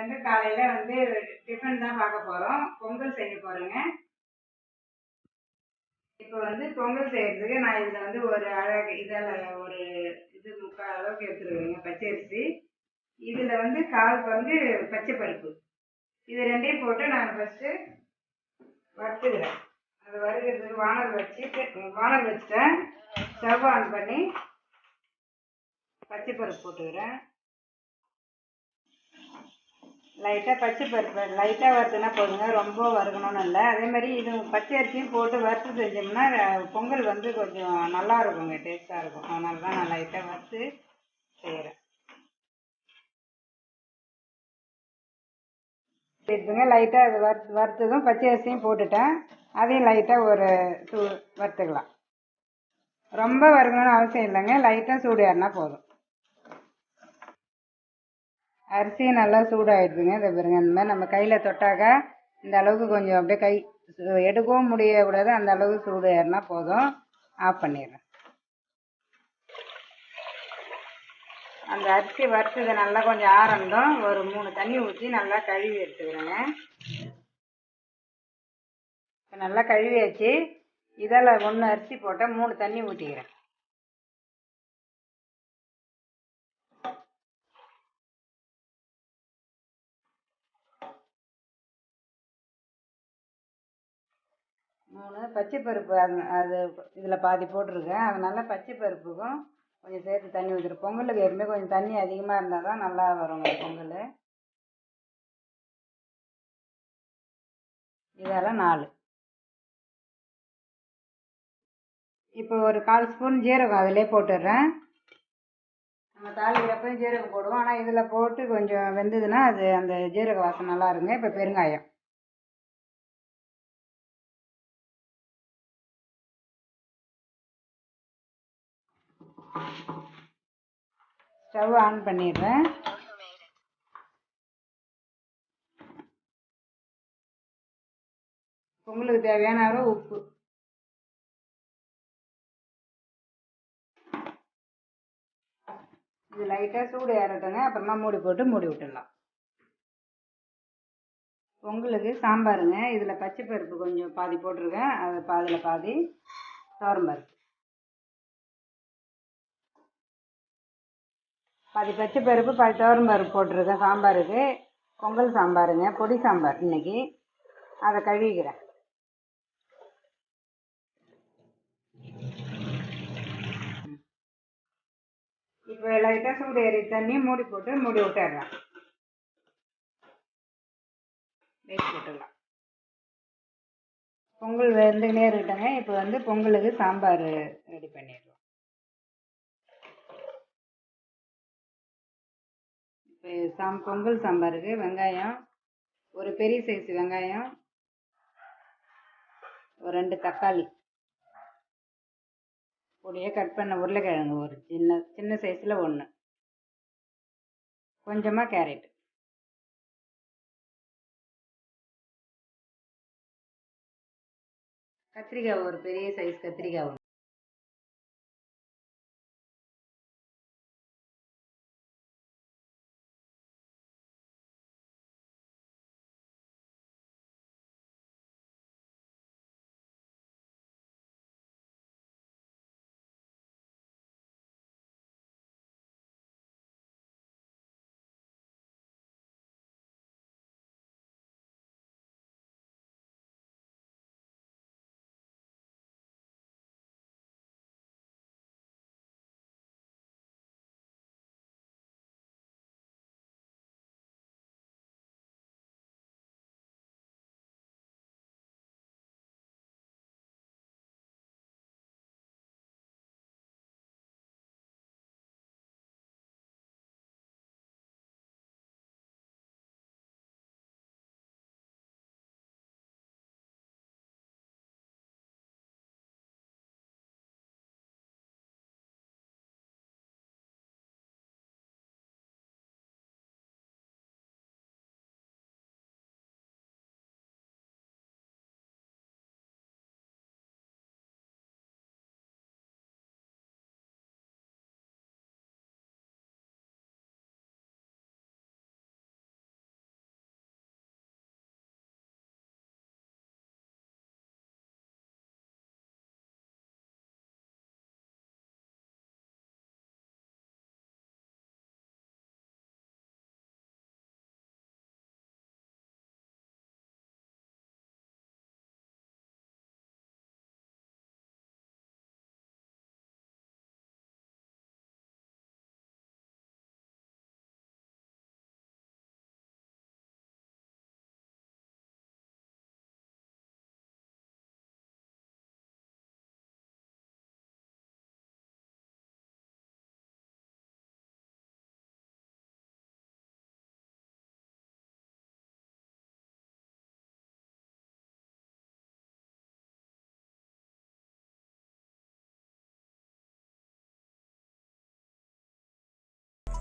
வந்து காலையில் வந்து டிஃபன் தான் பார்க்க போகிறோம். பொங்கல் செய்ய போகிறேங்க. இப்போ வந்து பொங்கல் செய்கிறதுக்கு நான் இதில் வந்து ஒரு ஒரு இது முக்கால் அளவுக்கு எடுத்துருவேங்க பச்சரிசி. இதில் வந்து கால் பங்கு பச்சை பருப்பு. இது ரெண்டையும் போட்டு நான் ஃபஸ்ட்டு வறுத்துக்கிறேன். அது வறுக்கிறதுக்கு வானல் வச்சுட்டேன். ஸ்டவ் ஆன் பண்ணி பச்சை பருப்பு போட்டுக்கிறேன். லைட்டாக பச்சை பருப்பு லைட்டாக வறுத்துனா போதுங்க, ரொம்ப வறுக்கணும்னு இல்லை. அதே மாதிரி இது பச்சை அரிசியும் போட்டு வறுத்து செஞ்சோம்னா பொங்கல் வந்து கொஞ்சம் நல்லா இருக்குங்க, டேஸ்ட்டாக இருக்கும். அதனால தான் நான் லைட்டாக வறுத்து செய்கிறேன். எடுத்துங்க, லைட்டாக அது வறுத்ததும் பச்சை அரிசியும் போட்டுட்டேன். அதையும் லைட்டாக ஒரு வறுத்துக்கலாம். ரொம்ப வறுக்கணும்னு அவசியம் இல்லைங்க, லைட்டாக சூடு ஏறினா போதும். அரிசியும் நல்லா சூடாகிடுதுங்க. இதை பாருங்க, இந்த மாதிரி நம்ம கையில் தொட்டாக்கா இந்த அளவுக்கு கொஞ்சம் அப்படியே கை எடுக்கவும் முடியக்கூடாது, அந்த அளவுக்கு சூடு ஏறினா போதும். ஆஃப் பண்ணிடுறேன். அந்த அரிசி வறுத்ததை நல்லா கொஞ்சம் ஆறந்தோம் ஒரு 3 தண்ணி ஊற்றி நல்லா கழுவி எடுத்துக்கிறேங்க. இப்போ நல்லா கழுவியாச்சு. இதில் 1 அரிசி போட்டால் 3 தண்ணி ஊற்றிக்கிறேன். பச்சை பருப்பு அது இதில் பாதி போட்டிருக்கேன். அதனால் பச்சை பருப்புக்கும் கொஞ்சம் சேர்த்து தண்ணி ஊற்றிடும். பொங்கலுக்கு எப்பவுமே கொஞ்சம் தண்ணி அதிகமாக இருந்தால் தான் நல்லா வருங்க பொங்கல். இதெல்லாம் 4. இப்போ ஒரு 1/4 ஸ்பூன் ஜீரகம் அதிலே போட்டுடுறேன். நம்ம தாளிக்கிறப்பையும் ஜீரகம் போடுவோம், ஆனால் இதில் போட்டு கொஞ்சம் வெந்ததுன்னா அது அந்த ஜீரக வாசம் நல்லா இருங்க. இப்போ பெருங்காயம். ஸ்டவ் ஆன் பண்ணிடுறேன். பொங்கலுக்கு தேவையான அளவு உப்பு. இது லைட்டாக சூடு ஏறட்டுங்க, அப்புறமா மூடி போட்டு மூடி விட்டுடலாம். பொங்கலுக்கு சாம்பாருங்க. இதில் பச்சை பருப்பு கொஞ்சம் பாதி போட்டிருக்கேன், அது அதில் பாதி துவரம்பருப்பு. பாதி பச்சை பருப்பு பாதி துவரம்பருப்பு போட்டிருக்கேன் சாம்பாருக்கு. பொங்கல் சாம்பாருங்க, பொடி சாம்பார் இன்னைக்கு. அதை கழுவிக்கிறேன். இப்போ லைட்டாக சூடு ஏறி தண்ணி மூடி போட்டு மூடி விட்டுறேன். வேஸ்ட் போட்டுடலாம். பொங்கல் வெந்துக்கினே இருக்கட்டுங்க. இப்போ வந்து பொங்கலுக்கு சாம்பார் ரெடி பண்ணிடுறோம். இப்போ பொங்கல் சாம்பாருக்கு வெங்காயம், ஒரு பெரிய சைஸ் வெங்காயம், ஒரு 2 தக்காளி, பொடியாக கட் பண்ண உருளைக்கிழங்கு ஒரு சின்ன சைஸில் 1, கொஞ்சமாக கேரட், கத்திரிக்காய் ஒரு பெரிய சைஸ் கத்திரிக்காய் 1.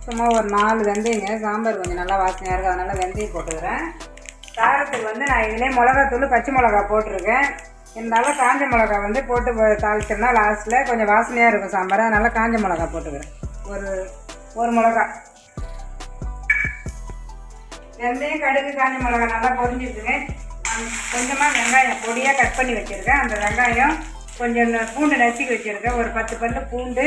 சும்மா ஒரு 4 வெந்தயங்க, சாம்பார் கொஞ்சம் நல்லா வாசனையாக இருக்குது, அதனால் வெந்தயம் போட்டுக்கிறேன். காரத்துக்கு வந்து நான் இதிலே மிளகாத்தூள் பச்சை மிளகா போட்டிருக்கேன். இருந்தாலும் காஞ்ச மிளகா வந்து போட்டு தாளிச்சோம்னா லாஸ்ட்டில் கொஞ்சம் வாசனையாக இருக்கும் சாம்பார், அதனால் காஞ்ச மிளகா போட்டுக்கிறேன். ஒரு மிளகா வெந்தயம், கடுகு, காஞ்ச மிளகா நல்லா பொரிஞ்சிருக்குங்க. கொஞ்சமாக வெங்காயம் பொடியாக கட் பண்ணி வச்சுருக்கேன். அந்த வெங்காயம் கொஞ்சம் பூண்டு நசுக்கி வச்சுருக்கேன். ஒரு 10 பல்லு பூண்டு,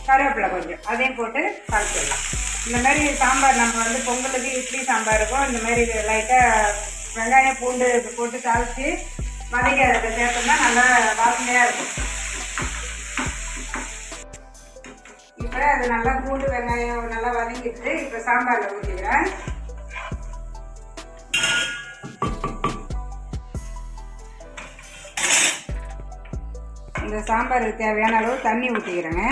கருவேப்பிலை கொஞ்சம், அதையும் போட்டு தாளிச்சிடலாம். இந்த மாதிரி சாம்பார் நம்ம வந்து பொங்கலுக்கு இட்லி சாம்பாருக்கும் இந்த மாதிரி லைட்டாக வெங்காயம் பூண்டு போட்டு தாளித்து வதக்கி அதை சேர்த்தோம்னா நல்லா வாசனையாக இருக்கும். இப்போ அது நல்லா பூண்டு வெங்காயம் நல்லா வதங்கிட்டு இப்போ சாம்பாரில் ஊற்றிக்கிறேன். இந்த சாம்பாருக்கு தேவையான அளவு தண்ணி ஊற்றிக்கிறேங்க.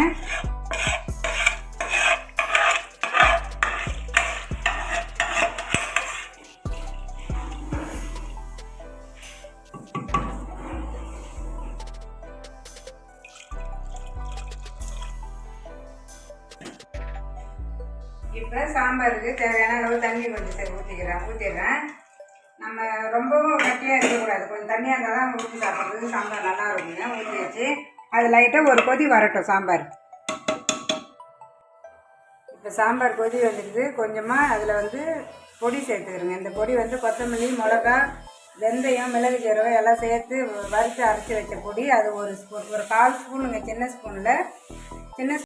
இப்போ சாம்பாருக்கு தேவையான அளவு தண்ணி கொஞ்சம் ஊற்றிடுறேன். நம்ம ரொம்பவும் கட்டியாக இருக்கக்கூடாது, கொஞ்சம் தண்ணியாக இருந்தால் தான் ஊற்றி சாப்பிட்றது சாம்பார் நல்லா இருக்குங்க. ஊற்றி வச்சு அது லைட்டாக ஒரு கொதி வரட்டும் சாம்பார். இப்போ சாம்பார் கொதி வந்துடுது. கொஞ்சமாக அதில் வந்து பொடி சேர்த்துக்கிறேங்க. இந்த பொடி வந்து கொத்தமல்லி, மிளகா, வெந்தயம், மிளகு ஜீரகம் எல்லாம் சேர்த்து வறுத்து அரைச்சி வச்ச பொடி. அது ஒரு 1/4 ஸ்பூனுங்க, சின்ன ஸ்பூனில் சின்ன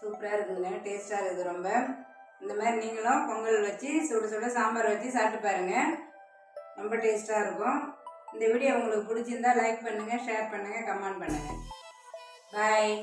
சூப்பராக இருக்குதுங்க, டேஸ்ட்டாக இருக்குது ரொம்ப. இந்த மாதிரி நீங்களும் பொங்கல் வச்சு சுட சுட சாம்பார் வச்சு சாப்பிட்டு பாருங்கள், ரொம்ப டேஸ்ட்டாக இருக்கும். இந்த வீடியோ உங்களுக்கு பிடிச்சிருந்தா லைக் பண்ணுங்கள், ஷேர் பண்ணுங்கள், கமெண்ட் பண்ணுங்கள். பாய்.